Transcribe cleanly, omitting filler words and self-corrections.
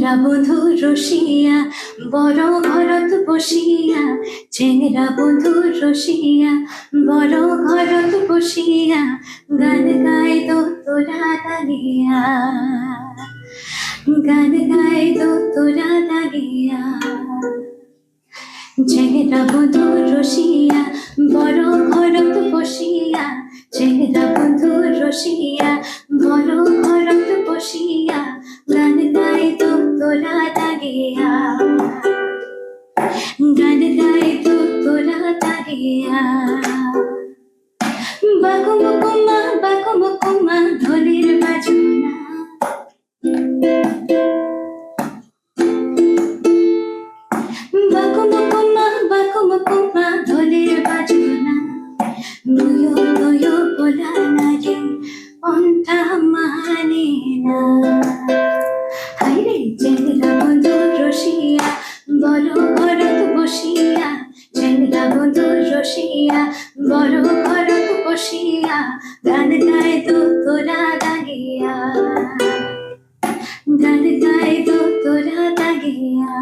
চেংরা বন্ধু রসিয়া বড় ঘরত বসিয়া, চেংরা বন্ধু রসিয়া বড় ঘরত বসিয়া, গান গাই দো তোরা দাগিয়া, গান গাই দো তোরা দাগিয়া। চেংরা বন্ধু রসিয়া বড় ঘরত বসিয়া, চেংরা বন্ধু রসিয়া বড় ঘরত বসিয়া, গান গাই দো তোরা দাগিয়া, গান গাই দো তোরা দাগিয়া। বাকুম কুমা ঢোলের বাজনা, বাকুম কুমা ঢোলের বাজনা, নয়ো নয়ো বলা না রে পন্থা মানে না। হাইরে চেংরা বন্ধু রসিয়া বড় ঘরত বসিয়া, চেংরা বন্ধু রসিয়া বড় ঘরত বসিয়া, গান গাই দো তোরা দাগিয়া, গান গাই দো তোরা দাগিয়া।